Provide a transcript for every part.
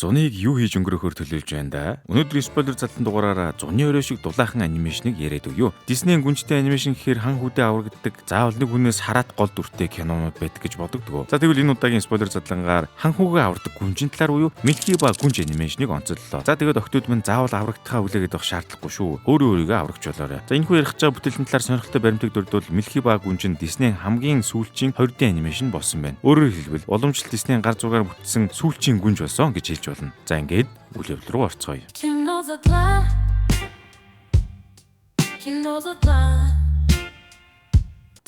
Зуныг юу хийж өнгөрөхөөр төлөвлөж байна да? Өнөөдөр спойлер задлан дугаараараа зуны өрөө шиг дулаахан анимашныг яриад өгье. Диснейн гүнжтэй анимашн гэхээр хан хүүдэд аврагддаг, заавал нэг хүнээс хараат гол дүртэй кинонууд байдаг гэж бодогдгоо. За тэгвэл энэ удаагийн спойлер задлангаар хан хүүгээ авардаг гүнжин талаар буюу Милки ба гүнж анимашныг онцоллоо. За тэгээд охтууд минь заавал аврагдахаа хүлээгээд авах шаардлагагүй шүү. Өөрийгөө аврагч болоорой. За энэхүү ярих гэж байгаа бүтээлийн талаар сонирхолтой баримтыг дурдвал Милки ба гүнж нь Диснейн хамгийн сүүлчийн 2D анимашн болсон байна. Өөрөөр хэлбэл уламжлалт Диснейн гар зургаар бүтсэн сүүлчийн гүнж болсон гэж хэлж болно. За ингээд үйл явдал руу орцгоё.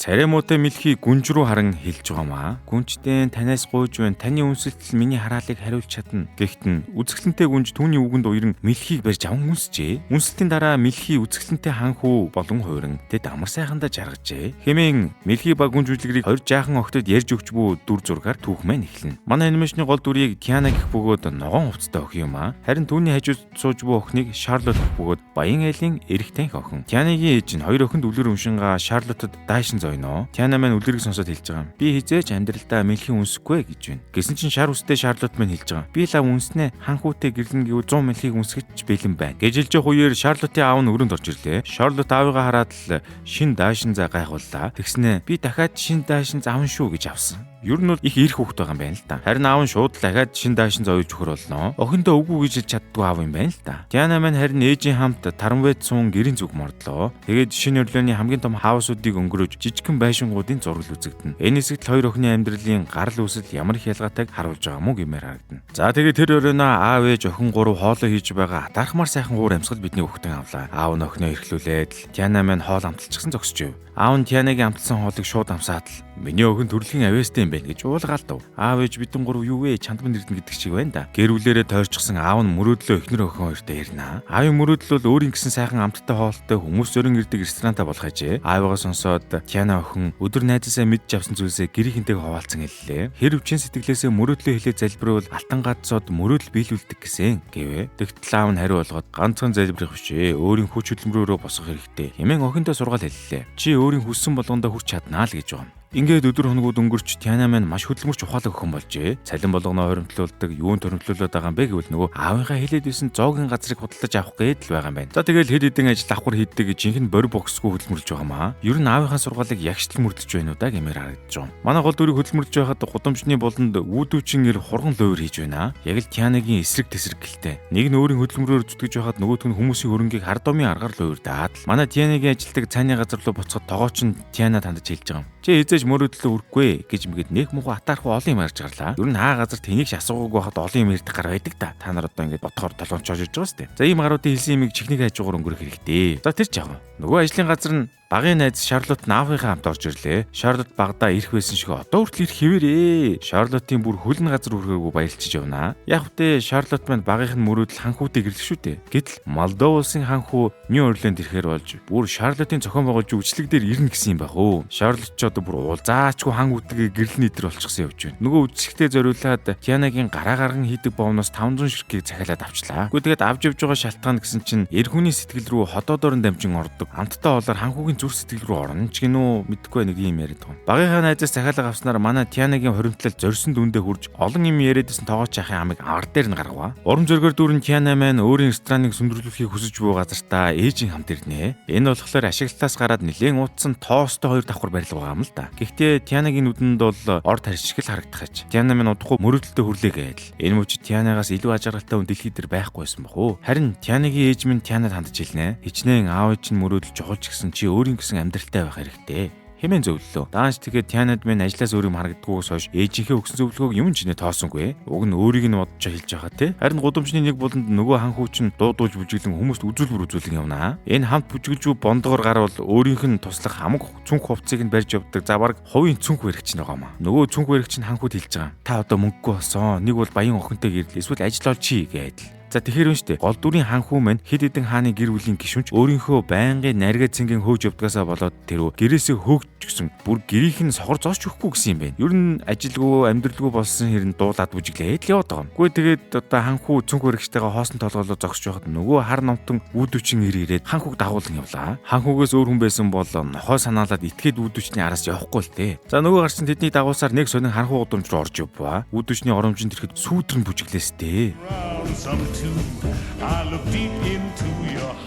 Царемуутай Милки гүнж рүү харан хэлж байгаамаа. Гүнжтэй танаас гуйж байна. Таны үнсэлтэл миний хараалыг хариулж чадна. Гэхдээ үзэсгэлэнтэй гүнж түүний үгэнд уяран Милкийг барьж аван үнсжээ. Үнсэлтийн дараа Милки үзэсгэлэнтэй ханхүү болон хуурин тэд амар сайхандаа жаргажээ. Хэмээн Милки ба гүнж үйлдвэрийг хоёр жаахан охтод ярьж өгч буй дүр зургаар түүхмэн эхэлнэ. Манай анимашны гол дүрийг Тиана гэх бөгөөд ногоон хувцастай охин юм аа. Харин түүний хажууд сууж буй охиныг Шарлот гэх бөгөөд баян айлын эрэгтэй охин. Тианагийн ээж нь хоёр охинд үлгэр өмшингаа Шарлотод даашин Тиана маань үлгэрийг сонсоод хэлж байгаа юм. Би хизээж амьдралдаа Милхийн үнсэхгүй гэж байна. Гэсэн чинь шар үстэй Шарлот маань хэлж байгаа. Би лав үнснэ ханхүүтэй гэрлэн гэвэл 100 Милхийг үнсгэж бэлэн байна. Гэж хэлж явах үеэр Шарлотын аав нь өрөөнд орж ирлээ. Шарлот аавыгаа хараад л шин даашин за гайхууллаа. Тэгснэ би дахиад шин даашин заван шүү гэж авсан. Ер нь бол их ирэх хүүхэд байгаа юм байна л да. Харин аав нь шууд дахиад шин даашин зовж өгөхөр болно. Охиндоо үгүй гэж хэлж чаддгүй аав юм байна л да. Тиана маань харин ээжийн хамт таранвэд суун гэрийн зүг мордлоо. Тэгээд шинэ өрлөөний хамгийн том хаусуудыг өнгөрөөж жижигхэн байшингуудын зураг үзэгдэнэ. Энэ хэсэгт хоёр охины амьдралын гарал үүсэл ямар их ялгаатай харуулж байгаа мó гэмээр харагдана. За тэгээд тэр өрөөнөө аав ээж охин гурав хоолоо хийж байгаа атаархмаар сайхан гуур амьсгал бидний өгтөн авлаа. Аав нь охиноо эрхлүүлээд Тиана маань хоол амталчихсан зогсчихв. Аав нь Тианагийн амталсан хоолыг шууд амсаад л миний охин төрөлхийн авьяастай юм байна гэж уулгаалдав. Аав ээж бидэн гурав юу вэ? Чандман эрдэнэ гэдэг шиг байна да. Гэр бүлээрээ тойрчихсан аав нь мөрөөдлөө эхнэр охин хоёртой ярина. Аавын мөрөөдөл бол өөрийн гэсэн сайхан амттай хоолтой хүмүүс зөрөн ирдэг ресторанта болох ажээ. Аавыгаа сонсоод Тиана охин өдөр найзаасаа мэдж авсан зүйлсээ гэрийнхэнтэйг хуваалцсан хэллээ. Хэрв чин сэтгэлээсээ мөрөөдлөө хэлээ залбируул алтан гадсууд мөрөөдөл биелүүлдэг гэсэн гэвэ. Тэгтэл аав нь хариу болгоод ганцхан залбирах бишээ. Өөрийн хүч хөдөлмөрөөрөө босгох хэрэгтэй. Хэмээн охиндоо сургаал хэллээ. Чи өөрийн хүссэн болгондоо хүрч чаднаа л гэж байна. Ингээд өдөр хоногуд өнгөрч Тиана маань маш хөдөлмөрч ухаалаг охин болжээ. Цалин болгоноо хоримтлуулдаг, юунд хоримтлуулаад байгаа юм бэ гэвэл нөгөө аавынхаа хэлээд байсан зоогийн газрыг худалдаж авах гээд л байгаа юм байна. За тэгэл хэд хэдэн ажил давхар хийдэг жинхэнэ бори боксгүй хөдөлмөрлж байгаамаа. Ер нь аавынхаа сургаалыг ягштал мөрдөж байна уу да гэмээр харагдаж байна. Манай гол дүрийг хөдөлмөрлж байхад гудамжны болонд үүдүүчин ир хурган луур хийж байна. Яг л Тианагийн эсрэг тесрэг гэлтэй. Нэг нь өөрийн хөдөлмөрөөр зүтгэж байхад нөгөөх нь хүмүүсийн хөрөнгийг хардомын аргаар луур даад. Манай Тианагийн ажилтдаг цааны газар руу буцахад тогооч нь Тиана тандж хэлж байгаа юм. Чи эзэж мөрөөдлөө үрхгүй гэж мэгэд нэг муухай атаархуу олон юм ярьж гарлаа. Ер нь хаа газар тэнийг асуугаагүй байхад олон юм ярьдаг гар байдаг та. Та нар одоо ингэж бодохоор толгончоож ирж байгаа сте. За ийм гаруудын хэлсэн юмыг чихнийг хажуугаар өнгөрөх хэрэгтэй. За тэр ч яах вэ? Нөгөө ажлын газар нь багын найз Шарлот наавынхаа хамт орж ирлээ. Шарлот багада ирэх байсан шиг одоо хүртэл ирэх хэвээрээ. Шарлотын бүр хөлн газар үргээгүй баярлчиж явнаа. Яг үтэ Шарлот маань багийнх нь мөрөөдөл ханхүүтэй гэрлэх шүү дээ. Гэтэл Молдов улсын ханхүү Нью-Орлеанд ирэхээр болж бүр Шарлотын зохион байгуулж үжлэг дээр ирнэ гэсэн юм байх уу. Шарлот ч одоо бүр уулзаачгүй хан үтгээ гэрлэн идэр болчихсон явж байна. Нөгөө үжлэгтэй зориулаад Тианагийн гараа гарган хийдэг боомноос 500 ширхгийг захиалаад авчлаа. Гэхдээ тэгээд авч явж байгаа шалтгаан гэсэн чинь эр хүний сэтгэл рүү хотоодоор нь дамжин ордог. Амттай болоор ханхүүгийн зүр сэтгэл рүү орно ч гинөө мэдгүй нэг юм яриад байгаа. Багийнхаа найзаас захиалга авснаар манай Тианагийн хоримтлал зорьсон дүндээ хурж олон юм яриадсэн тоогооч ахын амыг ар дээр нь гаргаваа. Урам зоригоор дүүрэн Тиана маань өөрийн рестораныг сүндрүүлэхийг хүсэж буй газартаа ээжийн хамт ирнэ. Энэ болохоор ашиглалтаас гараад нэлээд уутсан тоостой хоёр давхар барил байгаа юм л да. Гэхдээ Тианагийн нүдэнд бол ор таршиг л харагдах аж. Тиана маань удахгүй мөрөөдөлтөй хүрлээгээд л энэ мөч Тианагаас илүү ажиглалтай хүн дэлхий дээр байхгүйсэн баг уу. Харин Тианагийн ээж минь Тианад хандж хэлнэ. Хичнээн аав чинь мөрөөдөл жохолч гэсэн чи өөрийн гэсэн амьдралтай байх хэрэгтэй. Хэмээн зөвлөлөө. Даанч тэгээд Тианад минь ажлаас өөр юм харагддаггүйс хойш ээжийнхээ өгсөн зөвлөгөөг юм ч нэ тоосонгүй. Уг нь өөрийг нь бодож хэлж байгаа те. Харин гудамжны нэг болонд нөгөө хан хүүчин дуудуулж бүжиглэн хүмүүст үзүүлбэр үзүүлэн явнаа. Энэ хамт бүжиглж буй бондгоор гарвал өөрийнх нь туслах хамаг цүнх хувцсыг нь барьж явдаг. За баг хувийн цүнх баригч нь байгаамаа. Нөгөө цүнх баригч нь хан хүүд хэлж байгаа. Та одоо мөнгөгүй болсон. Нэг бол баян охинтой гэрэл эсвэл ажил олчий гэдэл. За тэгэхээр үнэ штэ. Гол дүрийн ханхүү маань хэд хэдэн хааны гэр бүлийн гишүүнч өөрийнхөө байнгын нарийн цэнгийн хөөж явдгаасаа болоод тэр гэрээсээ хөөгч гисэн бүр гэрийнх нь сохор зоосч өгөхгүй гэсэн юм байна. Ер нь ажилгүй амьдралгүй болсон хэрэг дуулаад бүжиглээд л яваад байгаа юм. Гэхдээ тэгээд одоо ханхүү цүнх баригчтайгаа хоосон толгоолоо зогсож байхад нөгөө хар номтон үүдүүчин ирээд ханхүүг дагуулan явлаа. Ханхүүгээс өөр хүн байсан бол нохоо санаалаад итгээд үүдүүчний араас явахгүй л дээ. За нөгөө гарчин тэдний дагуулсаар нэг сонин ханхуу гудамж руу орж явбаа. Үүдүүчний оромжинд ирэхэд сүүтрэн бүжиглээстэй.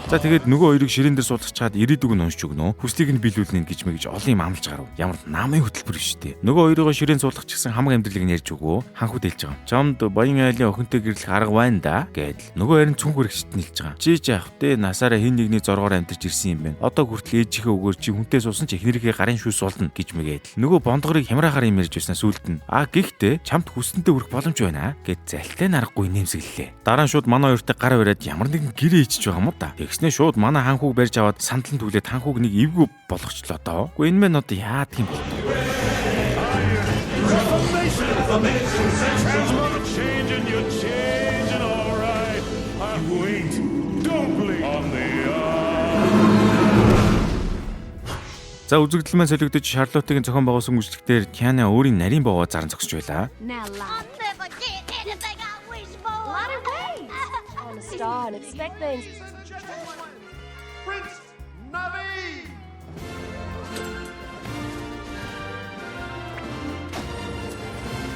За тэгээд нөгөө хоёрыг ширээн дээр суулгах чаад ирээдүг нь уншиж өгнө. Хүслийг нь биелүүлнэ гэж мэгж олон юм амлаж гарав. Ямар намын хөтөлбөр биш үү? Нөгөө хоёроо ширээн суулгах гэсэн хамаг амьдралыг нь ярьж өгөө. Ханхуд хэлж байгаа. Чамд баян айлын охинтой гэрлэх арга байна да гэдэл. Нөгөө харин цүнх хэрэгчт нь хэлж байгаа. Чи яах вэ? Насаараа хин нэгний зоргоор амьдарч ирсэн юм байна. Одоо хүртэл ээжийнхээ өгөөр чи хүнтэй суусан ч эхнэрийнхээ гарын шүүс суулна гэж мэгээл. Нөгөө бондгорыг хямраахаар юм ярьж байсан сүлд нь. Гэхдээ чамд хүснэнтэй хүрэх боломж байна гэд залтай нарахгүй нэмсэглэлээ. Дараа нь шууд манай хоёртой гар бариад ямар нэгэн гэрээ ичж байгаа юм да. Тэгснээ шууд манай ханхуг барьж аваад сандлан түлээд ханхуг нэг эвгүй болгочлоо доо. Гэхдээ энэ мэн одоо яадаг юм бэ? За үзэгдэл маань солигдож Шарлоттын зохион байгуулсан үйлчлэгтэр Тиана өөрийн нарийн бовоо заран зогсож байлаа.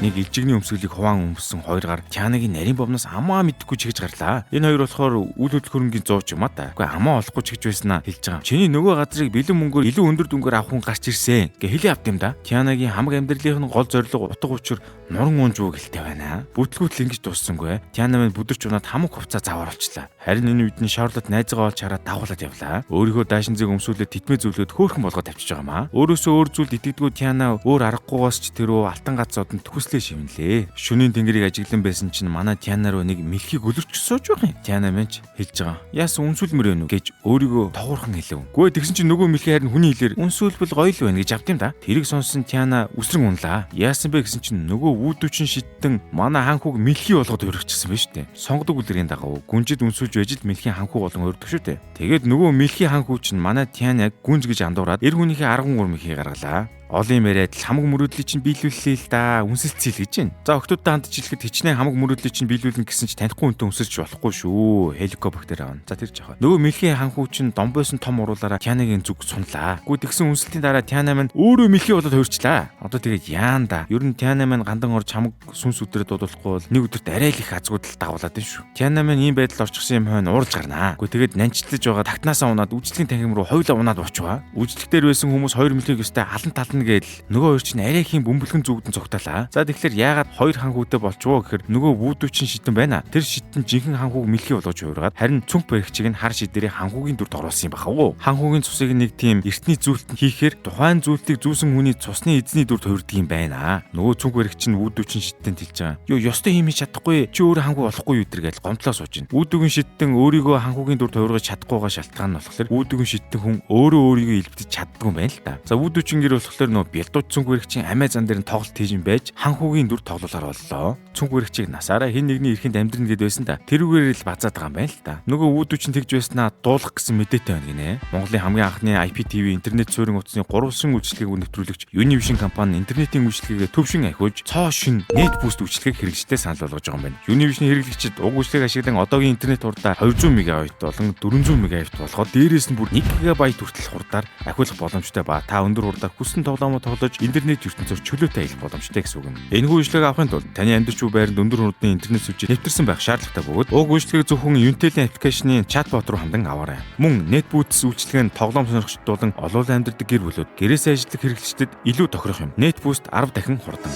Нэг илжигний өмсгөлийг хуваан өмссөн хоёр гар Тианагийн нарийн бовноос амаа мэдхгүй чигж гарлаа. Энэ хоёр болохоор үйл хөдлөл хөрөнгийн 100 ч юм аа та. Гэхдээ амаа олохгүй чигж байснаа хэлж байгаа. Чиний нөгөө газрыг бэлэн мөнгөөр илүү өндөр дүнгээр авах хүн гарч ирсэн гэ хэлий авт юм да. Тианагийн хамаг амьдралын гол зорилго утга учир нуран унжуу гэлтэй байна. Бүтлгүүтэл ингэж дууссангүй. Тиана мань бүдэрч унаад хамаг хувцас завар болчлаа. Харин энэ үед нь Шарлот найзгаа олж хараад дагуулад явлаа. Өөрийнхөө даашин зэг өмсүүлээд титмээ зөвлөд хөөрхөн болгоод тавьчихж байгаа маа. Өөрөөсөө өөр зүйлд итгэдэггүй Тиана өөр аргагүйгаас ч тэрөө алтан гацууд нь төгслөө шивнэлээ. Шөнийн тэнгэрийг ажиглан байсан чинь манай Тиана руу нэг мэлхийг өлөрч сууж байгаа юм. Тиана мань хэлж байгаа. Яасан үнсүүлмэр вэ нү гэж өөрийгөө тоогоорхон хэлв. Гүй тэгсэн чинь нөгөө мэлхий харин хүний хэлээр үнсүүлбэл гоё л байна гэж авт юм да. Тэрийг сонсон Тиана үсрэн унлаа. Яасан бэ гэсэн чинь нөгөө үүдүүчин шидтэн манай ханхуг мэлхий болгоод өргөжчихсэн байж тээ. Сонгодог үлрийн дагав гүнжид үнсүүлж байж л мэлхий ханхуг болон өрдөг шүү дээ. Тэгээд нөгөө мэлхий ханхуг чинь манай Тианаг гүнж гэж андуураад эр хүнийхээ 10 мөрмөхийг гаргалаа. Олон яриад л хамаг мөрөөдлийг чинь биелүүллээ л да. Үнсэлцэл гэж байна. За охтуудтай хандж хэлэхэд хичнээн хамаг мөрөөдлийг чинь биелүүлнэ гэсэн чи танихгүй хүнтэй үнсэлж болохгүй шүү. Хеликоптер аавна. За тэр жахаа. Нөгөө мэлхий ханхуу чинь домбойсон том уруулаараа Тианагийн зүг сунлаа. Гү тэгсэн үнсэлтийн дараа Тиана мань өөрөө мэлхий болоод хувирчлаа. Одоо тэгээд яан да. Ер нь Тиана мань гандан орж хамаг сүнс өдрөд дуудуулахгүй бол нэг өдөрт арай л их азгуудал дагуулад байна шүү. Тиана мань ийм байдал орчихсон юм хойно уурж гарнаа. Гү тэгээд нанчлаж байгаа тагтнаасаа унаад үжлэгийн танхим руу хойлоо унаад очваа. Үжлэгтэр байсан хүмүүс 2 мэлхийг өстэй халан тална гээл нөгөө хоёр чинь арай их бөмбөлгөн зүгдэн цогталаа. За тэгэхээр яагаад хоёр ханхүүтэй болчихвоо гэхээр нөгөө вүүдүүчин шитэн байна. Тэр шитэн жинхэнэ ханхууг мэлхий болгож хувиргаад харин цүнх баригчийг нь хар шидэрээ ханхуугийн дүрд оруулсан юм бахав. Ханхуугийн цусыг нэг тийм эртний зүйлт хийхээр тухайн зүйлтийг зүүсэн хүний цусны эзний дүрд хувирдаг юм байна. Нөгөө цүнх баригч нь вүүдүүчин шитэнд хэлж байгаа. Йоо ёстой юм хийж чадахгүй. Чи өөрөө ханхуу болохгүй юу гэдэр гэж гомдлоо сууж байна. Вүүдүүгийн шиттэн өөрийгөө ханхуугийн дүрд хувиргаж чадахгүйгаа шалтгаан нь болохоор вүүдүүгийн шиттэн хүн өөрөө өөрийгөө илбдэж чаддгүй юм байна л та. За вүүдүүчин гэр болохоор нөгөө бэлдууч цүнх баригчийн Амазон дээр нь тоглолт хийж юм байж ханхуугийн дүр тоглолоор боллоо. Цүнх баригчийг насаараа хин нэгний эрхэнд амьдрна гэд байсан да. Тэрүүгээр л базаад байгаа юм байна л та. Нөгөө вүүдүүчин тэгж байснаа дуулах гэсэн мэдээтэй байна гинэ. Монголын хамгийн анхны IPTV интернет суурин утасны 3 шин үйлчлэгийг нэвтрүүлэгч Univision компани интернетийн үйлчлэгийг төвшин ахиулж цоо шин NetBoost үйлчлэгийг хэрэглэжтэй санал болгож байгаа юм байна. Univision хэрэглэгчид уг үйлчлэгийг ашигладаг одоогийн интернет хурдаа 200 МБ болон 400 МБ болгоод дээрээс нь бүр 1 ГБ хүртэл хурдаар ахиулах боломжтой ба та өндөр хурдаар хүссэн тоглоомоо тоглож интернет ертөнцөөр чөлөөтэй аялах боломжтой гэсэн үг юм. Энэ үйлчлэгийг авахын тулд таны амьдарч буй байранд өндөр хурдны интернет сүлжээ нэвтэрсэн байх шаардлагатай бөгөөд уг үйлчлэгийг зөвхөн Unitel аппликейшны чатбот руу хандан аваарай. Мөн NetBoost үйлчлэг нь тоглоом сонирхогчдод болон олоол амьдардаг гэр бүлүүд гэрээсээ ажилладаг хэрэглэгчдэд илүү тохирох юм. NetBoost 10 дахин хурдан.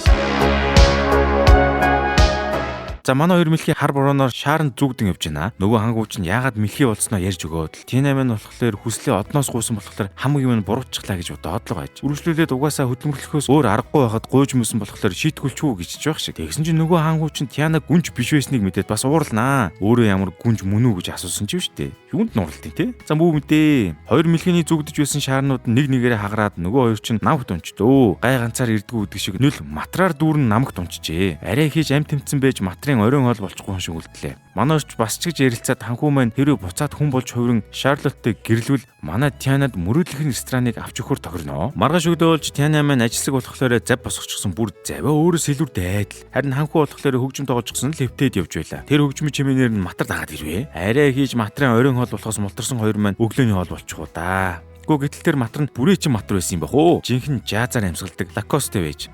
За манай хоёр мэлхий хар борооноор шааранд зүгдэн явж байна. Нөгөө хангууч нь яагаад мэлхий болсноо ярьж өгөөд Тина мань болохоор хүслээ одноос гуйсан болохоор хамаг юм буруутчихлаа гэж бодоод л байж. Үргэлжлүүлээд угаасаа хөдөлмөрлөхөөс өөр аргагүй байхад гуйж мөсөн болохоор шийтгүүлчихүү гэж байх шиг. Тэгсэн чинь нөгөө хангууч нь Тиана гүнж биш байсныг мэдээд бас уурлнаа. Өөрөө ямар гүнж мөн үү гэж асуусан ч юм штэ. Юунд нурлтыг те? За мүү мэдээ. Хоёр мэлхийний зүгдэж байсан шаарнууд нэг нэгээрээ хагараад нөгөө хоёр чинь намх дунчдөө. Гай ганцаар ирдгүү гэдэг шиг нүл матраар дүүрэн намх дунчжээ. Арай хийж амт тэмцэн байж матрын оройн хоол болчихгүй шиг үлдлээ. Манай орч бас ч гэж ярилцаад ханхуу маань хэрвээ буцаад хүн болж хувиран Шарлоттой гэрлвэл манай Тианад мөрөөдлөх рестораныг авч өгөхөр тохирно. Маргааш өдөөж Тиана маань ажилсаг болохоор зав босгочихсон бүр заваа өөрөөс илүү дайдал. Харин ханхуу болохоор хөгжим тоолчихсон л хэвтээд явж байла. Тэр хөгжмийн чимээнээр нь матар дагаад ирвэ. Арай хийж матрын оройн хоол болохоос мултарсан хоёр маань өглөөний хоол болчихоо да. Гэхдээ гэтэл тэр матар нь бүрээчин матар байсан юм байх уу? Жинхэнэ жазаар амьсгалдаг Лакосте байж.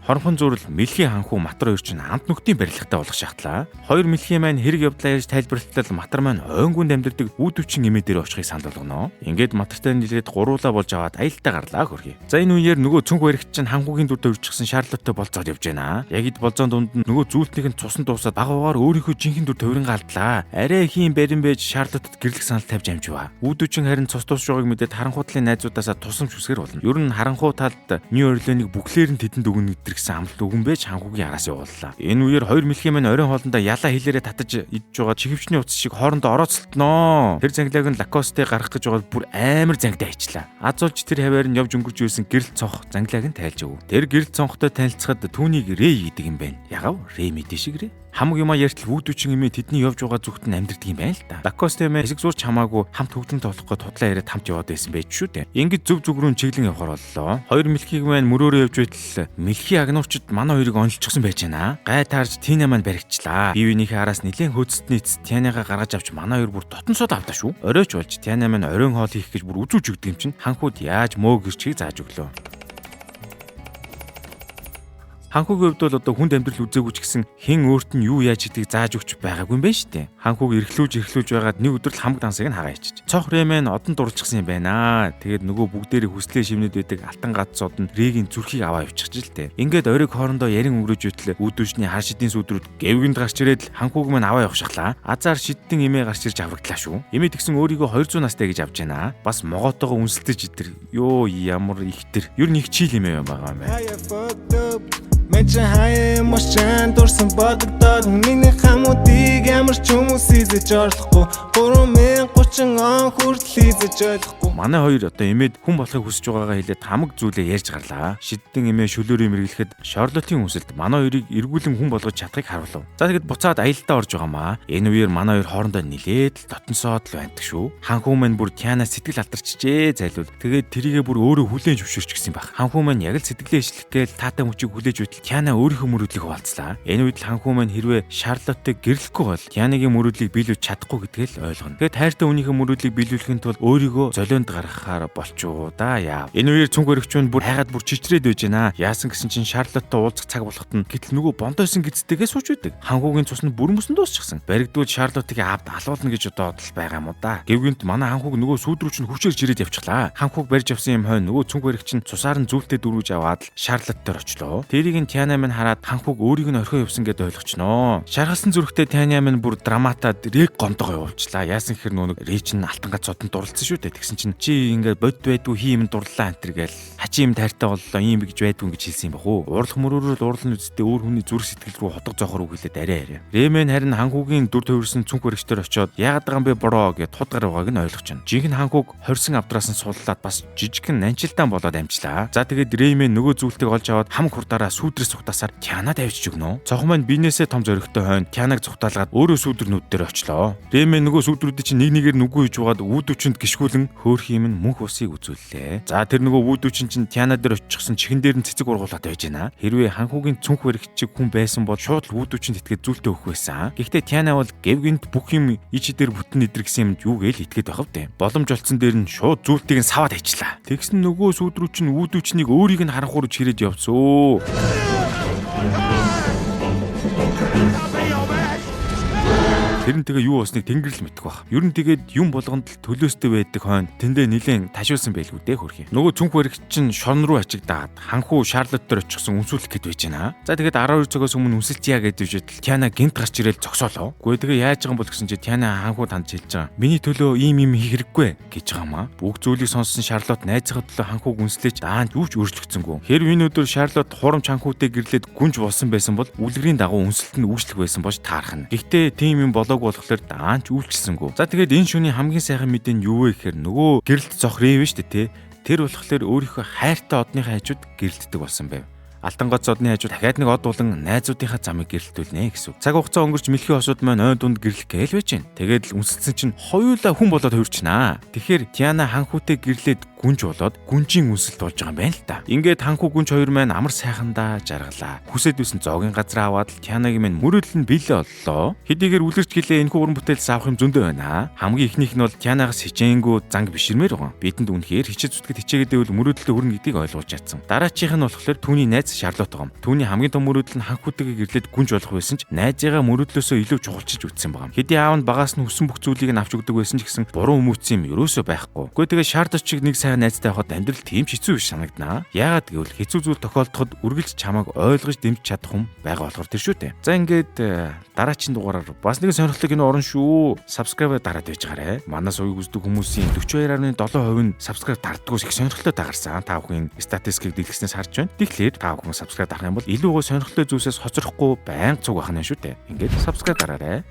Хоромхон зурал Мэлхий ханхуу Матар хоёр чинь амт нүхтийн барилгатай болох шахтлаа. Хоёр Мэлхий маань хэрэг явдлаа ярьж тайлбарлалтал Матар маань ойнгүнд амьдардаг үүдвчин эмээ дээр очихыг санал болгоно. Ингээд Матартай нийлээд гуруулаа болж аваад аялалтаа гарлаа хөргий. За энэ үеэр нөгөө цүнх баригч чинь ханхуугийн дүр төвөрчихсөн Шарлоттой болцоод явж байна. Яг ид болзоон дунд нь нөгөө зүйлтнийх нь цусан дуусаад багуугаар өөрийнхөө жинхэнэ дүр төврөнгө алдлаа. Арай хийм барин байж Шарлоттод гэрлэх санал тавьж амживаа. Үүдвчин харин цус дуусжуугыг мэдээд харанхуудлын найзуудаасаа тусамж үсгэр болно. Ер нь харанхуу талд Нью Орлеаныг бүхлээр нь тэдэнд өгнө гэдэрсэн амлалт өгөн байж ханхуугийн араас явууллаа. Энэ үеэр хоёр Мэлхий маань оройн хоолндоо ялаа хилээрээ татаж идж байгаа чихвчний утас шиг хоорондоо орооцолтноо. Тэр зангилааг нь Лакостыг гаргах гэж байгаа бүр амар зангидаа хийчлаа. Аз олж тэр хаваар нь явж өнгөрч байсан гэрэл цонх зангилааг нь тайлж өг. Тэр гэрэл цонхтой танилцахад түүнийг Рэй гэдэг юм байна. Ягав Рэй мэдээ шиг Рэй. Хамаг юма яртал үүдвчин эмээ тэдний явж байгаа зүгт нь амьдэрдэг юм байна л да. Лакост эмээ хэсэг зурч хамаагүй хамт хөгжим тоглохгоо тудлаа яриад хамт яваад байсан байж шүү дээ. Ингээд зүг зүг рүү чиглэн явхаар боллоо. Хоёр Мэлхийг маань мөрөөрөө явж байтал Мэлхий агнуурчд манай хоёрыг онлчихсан байж байна. Гай таарж Тина маань баригчлаа. Бивийнхээ араас нэлээд хөөцтний эцэст Тянагаа гаргаж авч манай хоёр бүр дотносоод авдаа шүү. Оройч болж Тяна маань оройн хоол хийх гэж бүр үзүүж өгдөг юм чинь ханхууд яаж мөө гэрчгийг зааж өглөө. Ханхуугийн хувьд бол одоо хүнд амьдрал үзээгүй ч гэсэн хэн өөрт нь юу яаж хийдгийг зааж өгч байгаагүй юм байна шүү дээ. Ханхууг эрхлүүлж байгаад нэг өдөр л хамаг дансыг нь хагаа ичиж. Цонх Рэмэн одон дурлчихсан юм байна. Тэгээд нөгөө бүгдээрээ хүслээ шивнэд байдаг алтан гацсууд нь Рэгийн зүрхийг аваа явчихж л дээ. Ингээд оройг хоорондоо ярин өнгөрөөж итэл үүдвчний хар шидийн сүдрүүд гэвгэнд гарч ирээд л ханхууг маань аваа явах шахлаа. Азар шидтэн эмээ гарч ирж аврагдлаа шүү. Эмээ тэгсэн өөрийгөө 200 настай гэж авч байна. Бас могоотойгоо үнсэлтэж итэр. Йоо ямар ихтер. Ер нь их чийл эмээ байгаа юм байна. Мэнчэн хаяа машин дурсан бодогдоод миний хамуудыг ямар ч хүмүүс хийж орлохгүй 3030 он хүртэл хийж ойлгохгүй. Манай хоёр одоо эмээд хүн болохыг хүсэж байгаагаа хэлээд хамаг зүйлээ ярьж гарлаа. Шиддэн эмээ шүлөөрөө мэргэлэхэд Шарлотын хүсэлд манай хоёрыг эргүүлэн хүн болгож чадахыг харуулв. За тэгэд буцаад аялалтаа орж байгаамаа. Энэ үеэр манай хоёр хоорондоо нилээд л дотносоод л байдаг шүү. Ханхуу маань бүр Тяна сэтгэл алдарчжээ зайлвал. Тэгээд тэрийгээ бүр өөрөө хүлээн зөвшөөрчихсэн байх. Ханхуу маань яг л сэтгэлээ ишлэх гээл таатай мөчийг хүлээж байтал Тяна өөрийнхөө мөрөөдлийг хуваалцлаа. Энэ үед л ханхуу маань хэрвээ Шарлоттыг гэрлэхгүй бол Тянагийн мөрөөдлийг биелүүлж чадахгүй гэдгийг л ойлгоно. Тэгээд хайртай хүнийхээ мөрөөдлийг биелүүлэхийн тулд өөрийгөө золионд гаргахаар болчихоо да яа. Энэ үеэр цүнх өргөчүүн бүр хайгаад бүр чичрээд байж байна. Яасан гэсэн чинь Шарлоттой уулзах цаг болоход нь гэтэл нөгөө бондойсон гизтэйгээ сууж байдаг. Ханхуугийн цус нь бүр мөсөн дуусчихсан. Баригдвал Шарлоттыг авд алуулна гэж бодоод л байгаа юм уу да. Гэвгэнт манай ханхууг нөгөө сүүд рүү чинь хүчээр жирээд явчихлаа. Ханхууг барьж авсан юм хойно нөгөө цүнх өргөч нь цусаар нь зүвтээ дөрвөж аваад л Шарлоттоор очлоо. Тэрийг нь Тяна маань хараад ханхууг өөрийг нь орхио явсан гэдээ ойлгочноо. Шаргалсан зүрхтэй Тяна маань бүр драматад Рэг гомдогоо явуулчлаа. Яасан гэхээр нөгөө Рэг чинь алтан гац цодон дурлцсан шүү дээ. Тэгсэн чинь чи ингээд бод байдгүй хийм дурлаа антер гээл хачи юм тайртай боллоо ийм гэж байдгүй гэж хэлсэн юм баг уу. Уурлах мөрөөрөө уурлын үсттэй өөр хүний зүрх сэтгэл рүү хотго зохор үгэлээд арай. Рэмэн харин ханхуугийн дүр төвөрсөн цүнх өргөчтөр очиод яагаад байгаа юм бэ бороо гэд тудгаар байгааг нь ойлгож байна. Жинхэнэ ханхууг хорьсон авдраас нь сууллаад бас жижигхэн нанчилдаан болоод амжлаа. За тэгээд Рэмэн нөгөө зүйлтийг олж аваад хамаг хурдаараа сүүдрээс цугтаасаар Тянад авчиж өгнө. Цонх маань биенээсээ том зоригтой хойно Тянаг цугтаалгаад өөрөө сүүдрнүүд дээр очлоо. Рэмэн нөгөө сүүдрүүдийг чинь нэг нэгээр нүггүй хийж угаад үүдвчэнд гიშгүүлэн хөөх юм нь мөнх усыг үзүүллээ. За тэр нөгөө үүдвчин чинь Тяна дээр очихсан чихэн дээр нь цэцэг ургуулад байж байна. Хэрвээ ханхуугийн цүнх баригчиг хүн байсан бол шууд л үүдвчинд итгээд зүйлтээ өгөх байсан. Гэхдээ Тяна бол гэвгэнт бүх юм ичи дээр бүтэн идэргсэн юмд юу гээл итгээд байх вдэ. Боломж олцсон дээр нь шууд зүйлтийг нь саваад ажиллаа. Тэгсэн нөгөө сүүдрүү чинь үүдвчнийг өөрийг нь харанхуур чирээд явцөө. Тэр нь тэгээ юу болсныг тэнгэр л мэдэх бах. Ер нь тэгээд юм болгонд л төлөөстэй байдаг хойно тэндээ нилээн ташуулсан байлгүй дээ хөрхий. Нөгөө цүнх баригч чинь шорон руу ачигдаад ханхуу Шарлоттоор очихсон үнсүүлэх гээд байж байна. За тэгээд 12 цагаас өмнө үнсэлчихье гэж үжидэл Тяна гинт гарч ирэл зогсоолоо. Гэхдээ тэгээ яаж байгаа юм бол гэсэн чи Тяна ханхуу танд хэлж байгаа. Миний төлөө ийм хийх хэрэггүй гэж байгаа маа. Бүх зүйлийг сонссон Шарлотт найзынхаа төлөө ханхууг үнслэж даанд юу ч өөрчлөгдсөнгүй. Хэрв энэ өдөр Шарлотт хурамч ханхуутай гэрлээд гүнж болсон байсан бол үлгэрийн дагуу үнсэлт нь үүслэх байсан болж таарах нь. Гэхдээ тийм юм болоогүй болохоор даанч үйлчлсэнгүй. За тэгээд энэ шүний хамгийн сайхан мэдээ нь юу вэ гэхээр нөгөө гэрэлт зох Рэв шүү дээ тэ. Тэр болохоор өөрийнхөө хайртай одныхаа хажууд гэрэлтдэг болсон байв. Алтан гоц одны хажууд дахиад нэг од болон найзуудынхаа замыг гэрэлтүүлнэ гэсэн. Цаг хугацаа өнгөрч Мэлхий осууд маань ой дунд гэрлэх гээл байж гэн. Тэгээд л үнсэлсэн чинь хоёулаа хүн болоод хувирчнаа. Тэгэхээр Тяна ханхуутай гэрлээд гүнж болоод гүнжийн үнсэлт болж байгаа юм байна л та. Ингээд ханхуу гүнж хоёр маань амар сайхандаа жаргалаа. Хүсэд байсан зоогийн газар аваад л Тянагийн маань мөрөдөл нь биелээ боллоо. Хэдийгээр үлгэрч гэлээ энэхүү уран бүтээлс авах юм зөндөө байна. Хамгийн ихнийх нь бол Тянагаас хичээнгүү занг биширмээр байгаа. Бидэнд үнэхээр хичээ зүтгэд хичээгээд байвал мөрөдөлтөд хүрнэ гэдгийг ойлгож чадсан. Дараачих нь болохоор түүний найз найз Шарлот байгаа юм. Түүний хамгийн том мөрөөдөл нь ханх үтэгийг ирлээд гүнж болох байсан ч найзыгаа мөрөөдлөөсөө илүү чухалчилж үзсэн байгаа юм. Хэдий аав нь багаас нь хүссэн бүх зүйлийг нь авч өгдөг байсан ч гэсэн буруу хүмүүцсэн юм ерөөсөө байхгүй. Гэхдээ тэгээ Шарлот шиг нэг сайн найзтай байхад амьдрал тийм ч хэцүү биш санагданаа. Яагаад гэвэл хэцүү зүйл тохиолдоход үргэлж чамайг ойлгож дэмжиж чадах хүн байгаа болохоор тэр шүү дээ. За ингээд дараагийн дугаараар бас нэг сонирхолтой кино орно шүү. Subscribe дараад байж гаарай. Манаас уяг үздэг хүмүүсийн 42.7% нь subscribe дардггүйс их сонирхолтой дагарсан. Та бүхэн статистикийг дэлгэснээс харж байна. Тэгэхээр та бүхэн subscribe дарах юм бол илүү гоо сонирхолтой зүйлсээс хоцрохгүй байнга цуг ахна шүү дээ. Ингээд subscribe дараарай.